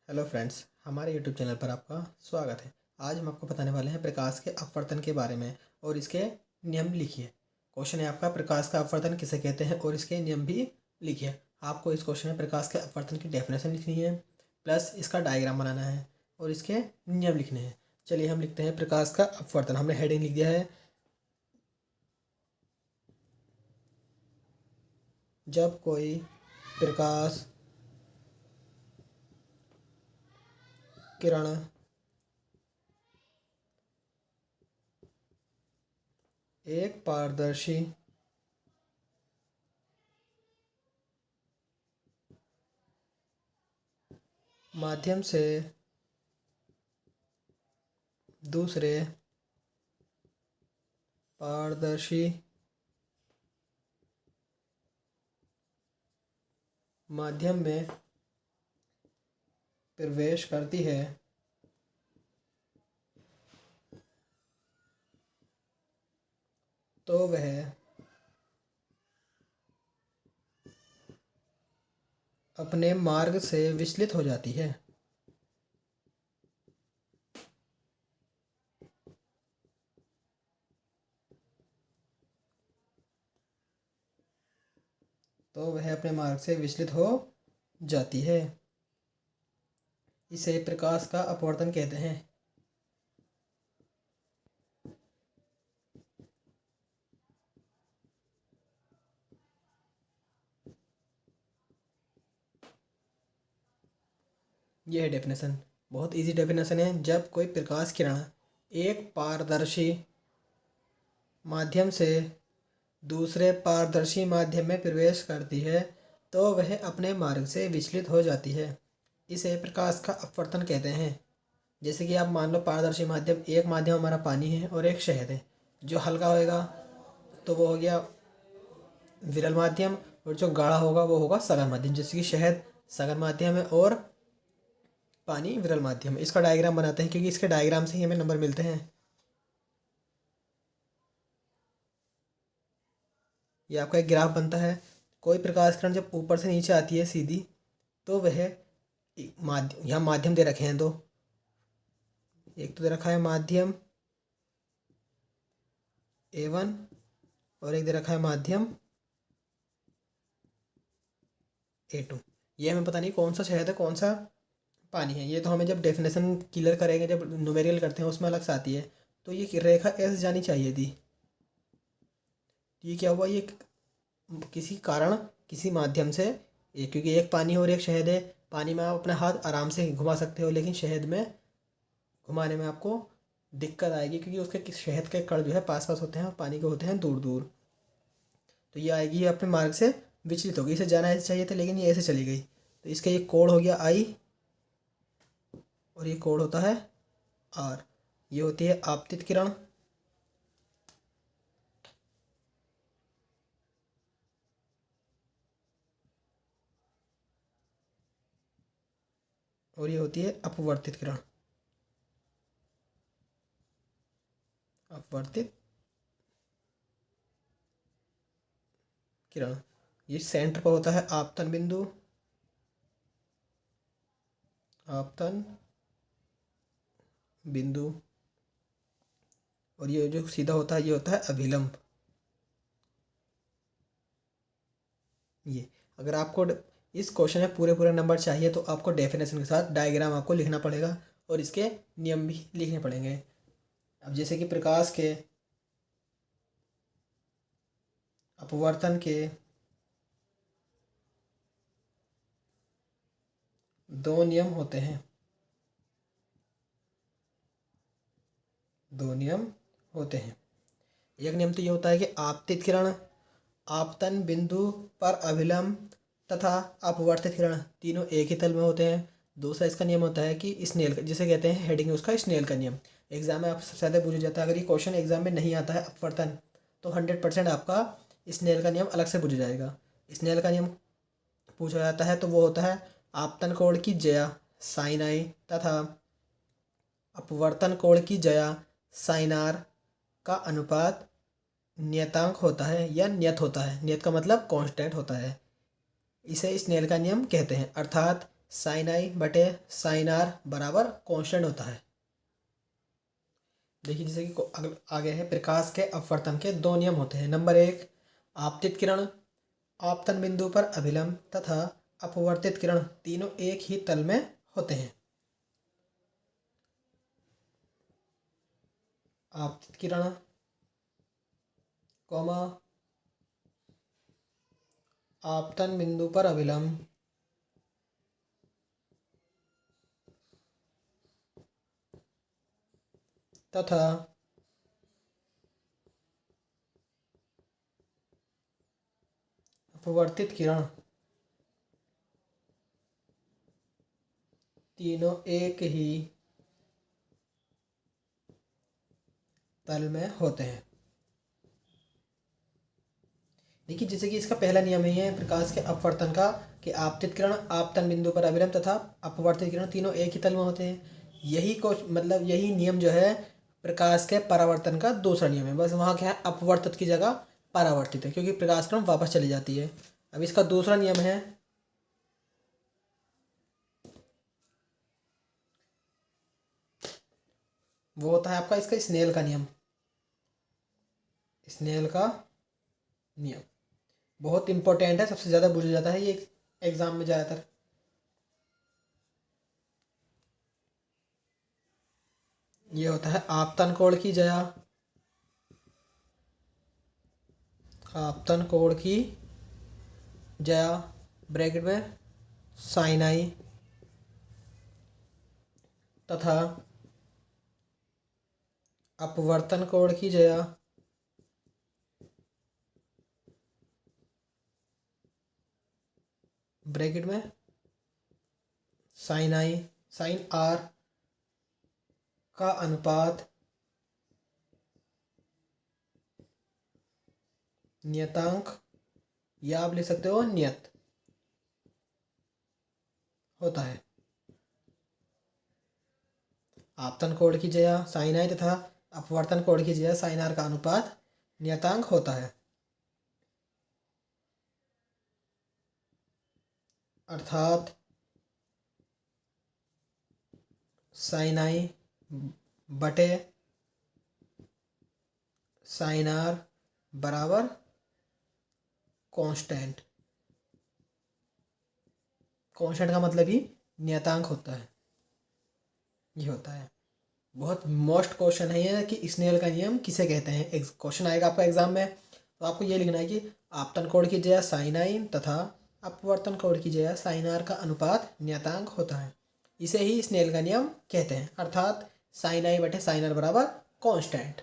Hello friends, हमारे YouTube channel पर आपका स्वागत है। आज हम आपको बताने वाले हैं प्रकाश के अपवर्तन के बारे में और इसके नियम लिखिए। क्वेश्चन है आपका, प्रकाश का अपवर्तन किसे कहते हैं और इसके नियम भी लिखिए। आपको इस क्वेश्चन में प्रकाश के अपवर्तन की डेफिनेशन लिखनी है, प्लस इसका डायग्राम बनाना है और इसके नियम लिखने हैं। चलिए हम लिखते हैं प्रकाश का अपवर्तन। हमने हेडिंग लिख दिया है, जब कोई प्रकाश किरण एक पारदर्शी माध्यम से दूसरे पारदर्शी माध्यम में प्रवेश करती है तो वह अपने मार्ग से विचलित हो जाती है। तो वह अपने मार्ग से विचलित हो जाती है। इसे प्रकाश का अपवर्तन कहते हैं। यह है डेफिनेशन। बहुत इजी डेफिनेशन है। जब कोई प्रकाश किरण एक पारदर्शी माध्यम से दूसरे पारदर्शी माध्यम में प्रवेश करती है तो वह अपने मार्ग से विचलित हो जाती है। इसे प्रकाश का अपवर्तन कहते हैं। जैसे कि आप मान लो, पारदर्शी माध्यम, एक माध्यम हमारा पानी है और एक शहद है। जो हल्का होएगा तो वो हो गया विरल माध्यम, और जो गाढ़ा होगा वो होगा सघन माध्यम। जैसे कि शहद सघन माध्यम है और पानी विरल माध्यम है। इसका डायग्राम बनाते हैं क्योंकि इसके डायग्राम से ही हमें नंबर मिलते हैं। ये आपका एक ग्राफ बनता है। कोई प्रकाश किरण जब ऊपर से नीचे आती है सीधी, तो वह माध्यम, यहाँ माध्यम दे रखे हैं दो। एक तो दे रखा है माध्यम A1 और एक दे रखा है माध्यम A2। ये हमें पता नहीं कौन सा शहद है कौन सा पानी है। ये तो हमें जब डेफिनेशन क्लियर करेंगे, जब न्यूमेरिकल करते हैं उसमें अलग से आती है। तो ये रेखा ऐसे जानी चाहिए थी। ये क्या हुआ, ये किसी कारण किसी माध्यम से, ये क्योंकि एक पानी और एक शहद है। पानी में आप अपना हाथ आराम से घुमा सकते हो, लेकिन शहद में घुमाने में आपको दिक्कत आएगी क्योंकि उसके शहद के कण जो है पास पास होते हैं और पानी के होते हैं दूर दूर। तो ये आएगी, ये अपने मार्ग से विचलित होगी। इसे जाना ऐसे चाहिए था लेकिन ये ऐसे चली गई। तो इसका ये कोड हो गया I और ये कोड होता है R। ये होती है आपतित किरण और ये होती है अपवर्तित किरण। अपवर्तित किरण, ये सेंटर पर होता है आपतन बिंदु, आपतन बिंदु। और ये जो सीधा होता है ये होता है अभिलंब। ये अगर आपको इस क्वेश्चन में पूरे पूरे नंबर चाहिए तो आपको डेफिनेशन के साथ डायग्राम आपको लिखना पड़ेगा और इसके नियम भी लिखने पड़ेंगे। अब जैसे कि प्रकाश के अपवर्तन के दो नियम होते हैं। दो नियम होते हैं। एक नियम तो ये होता है कि आपतित किरण आपतन बिंदु पर अभिलंब तथा अपवर्तित किरण तीनों एक ही तल में होते हैं। दूसरा इसका नियम होता है कि स्नेल, जिसे कहते हैं हेडिंग उसका स्नेल का नियम। एग्जाम में आपसे ज़्यादा पूछा जाता है। अगर ये क्वेश्चन एग्जाम में नहीं आता है अपवर्तन, तो 100% आपका स्नेल का नियम अलग से पूछा जाएगा। स्नेल का नियम पूछा जाता है तो वो होता है आपतन कोण की ज्या साइन आई तथा अपवर्तन कोण की ज्या साइन आर का अनुपात नियतांक होता है या नियत होता है। नियत का मतलब कांस्टेंट होता है। इसे स्नेल का नियम कहते हैं। अर्थात साइन आई बटे साइन आर बराबर कांस्टेंट होता है। देखिए जैसे कि आगे है, प्रकाश के अपवर्तन के दो नियम होते हैं। नंबर एक, आपतित किरण आपतन बिंदु पर अभिलंब तथा अपवर्तित किरण तीनों एक ही तल में होते हैं। आपतित किरण कॉमा आपतन बिंदु पर अभिलंब तथा अपवर्तित किरण तीनों एक ही तल में होते हैं। देखिए जैसे कि इसका पहला नियम ही है प्रकाश के अपवर्तन का कि आपतित किरण आपतन बिंदु पर अभिलंब तथा अपवर्तित किरण तीनों एक ही तल में होते हैं। यही को मतलब यही नियम जो है प्रकाश के परावर्तन का दूसरा नियम है। बस वहाँ क्या है, अपवर्तित की जगह परावर्तित है, क्योंकि प्रकाश किरण वापस चली जाती है। अब इसका दूसरा नियम है वो होता है आपका इसका स्नेल का नियम। स्नेल का नियम बहुत इंपॉर्टेंट है, सबसे ज़्यादा पूछा जाता है ये एग्जाम में ज़्यादातर। ये होता है आपतन कोण की जया, आपतन कोण की जया ब्रैकेट में साइन आई तथा अपवर्तन कोण की जया ब्रैकेट में साइन आई साइन आर का अनुपात नियतांक, या आप लिख सकते हो नियत होता है। आपतन कोण की जया साइन आई तथा अपवर्तन कोण की जया साइन आर का अनुपात नियतांक होता है। अर्थात साइन आई बटे साइन आर बराबर कांस्टेंट। कांस्टेंट का मतलब ही नियतांक होता है। ये होता है बहुत मोस्ट क्वेश्चन है ये कि स्नेल का नियम किसे कहते हैं। एक क्वेश्चन आएगा आपका एग्जाम में, तो आपको ये लिखना है कि आपतन कोण की जया साइन आई तथा अपवर्तन कोण की जया साइन आर का अनुपात नियतांक होता है। इसे ही स्नेल का नियम कहते हैं, अर्थात साइन आई बटे साइन आर बराबर कांस्टेंट।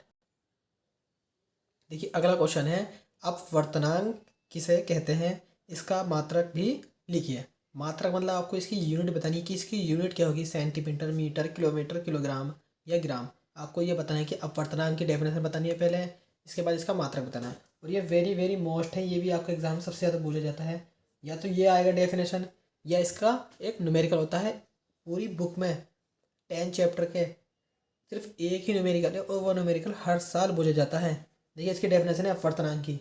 देखिए अगला क्वेश्चन है, अपवर्तनांक किसे कहते हैं, इसका मात्रक भी लिखिए। मात्रक मतलब आपको इसकी यूनिट बतानी है कि इसकी यूनिट क्या होगी, सेंटीमीटर, मीटर, किलोमीटर, किलोग्राम या ग्राम। आपको ये बताना है कि अपवर्तनांक की डेफिनेशन बतानी है पहले, इसके बाद इसका मात्रक बताना है। और ये वेरी वेरी मोस्ट है, ये भी आपका एग्जाम में सबसे ज़्यादा पूछा जाता है। या तो ये आएगा डेफिनेशन, या इसका एक न्यूमेरिकल होता है। पूरी बुक में 10 चैप्टर के सिर्फ एक ही न्यूमेरिकल है, और वो न्यूमेरिकल हर साल पूछा जाता है। देखिए इसकी डेफिनेशन है अपवर्तनांक की,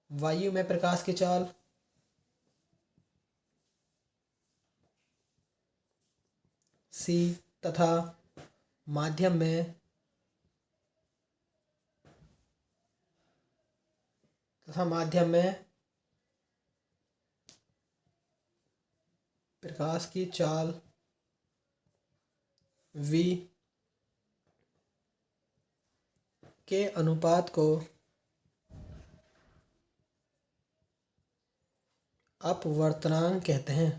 वायु में प्रकाश की चाल सी तथा माध्यम में प्रकाश की चाल v के अनुपात को अपवर्तनांक कहते हैं।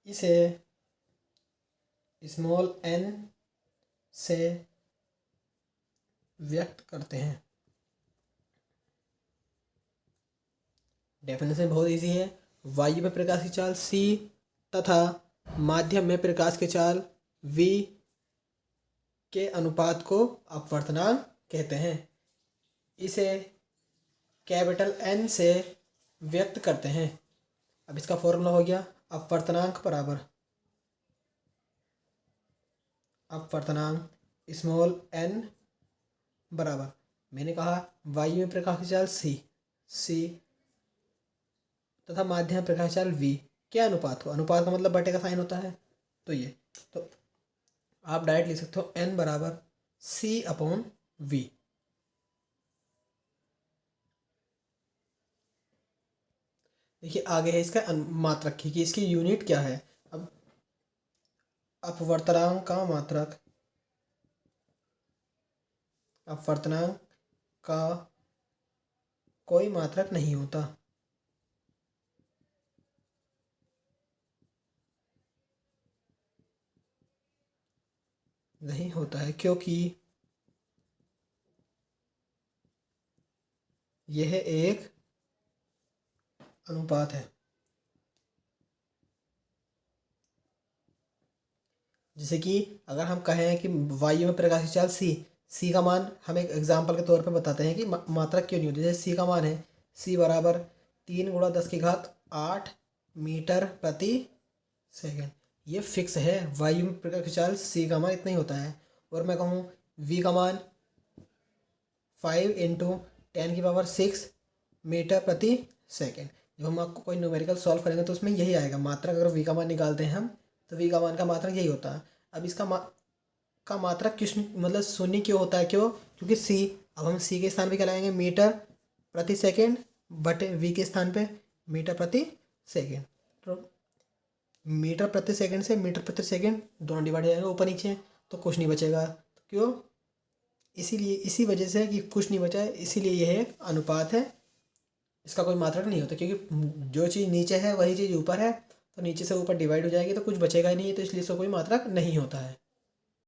इसे स्मॉल n से व्यक्त करते हैं। डेफिनेशन बहुत इजी है, वायु में प्रकाश की चाल c तथा माध्यम में प्रकाश की चाल v के अनुपात को अपवर्तनांक कहते हैं। इसे कैपिटल N से व्यक्त करते हैं। अब इसका फॉर्मूला हो गया अपवर्तनांक बराबर अपवर्तनांक स्मॉल n बराबर, मैंने कहा वायु में प्रकाश चाल सी तथा माध्यम में प्रकाश चाल v, क्या अनुपात हो, अनुपात का मतलब बटे का साइन होता है, तो ये, तो आप डायरेक्ट लिख सकते हो n बराबर C/v। देखिए आगे है इसका मात्रक की, कि इसकी यूनिट क्या है। अब अपवर्तनांक का मात्रक, अपवर्तनांक का कोई मात्रक नहीं होता, नहीं होता है, क्योंकि यह एक अनुपात है। जैसे कि अगर हम कहें कि वायु में प्रकाश की चाल सी का मान हम एक एग्जाम्पल के तौर पे बताते हैं कि मात्रक क्यों नहीं होती। जैसे सी का मान है सी बराबर 3 × 10⁸ मीटर प्रति सेकेंड, ये फिक्स है, वायु में प्रकाश की चाल सी का मान इतना ही होता है। और मैं कहूँ वी का मान 5 × 10⁶ मीटर प्रति सेकेंड। जब हम आपको कोई न्यूमेरिकल सॉल्व करेंगे तो उसमें यही आएगा मात्रक, अगर वी का मान निकालते हैं हम तो वी का मान का मात्रक यही होता है। अब इसका का मात्रक किस मतलब शून्य क्यों होता है, क्यों, क्योंकि सी, अब हम सी के स्थान पे क्या लगाएंगे, मीटर प्रति सेकेंड बटे वी के स्थान पे मीटर प्रति सेकेंड। तो मीटर प्रति सेकेंड से मीटर प्रति सेकेंड दोनों डिवाइड हो जाएंगे ऊपर नीचे, तो कुछ नहीं बचेगा। तो क्यों, इसीलिए इसी वजह से कि कुछ नहीं बचा है, इसीलिए यह एक अनुपात है, इसका कोई मात्रक नहीं होता, क्योंकि जो चीज़ नीचे है वही चीज़ ऊपर है, तो नीचे से ऊपर डिवाइड हो जाएगी तो कुछ बचेगा ही नहीं, तो इसलिए इसका कोई मात्रक नहीं होता है।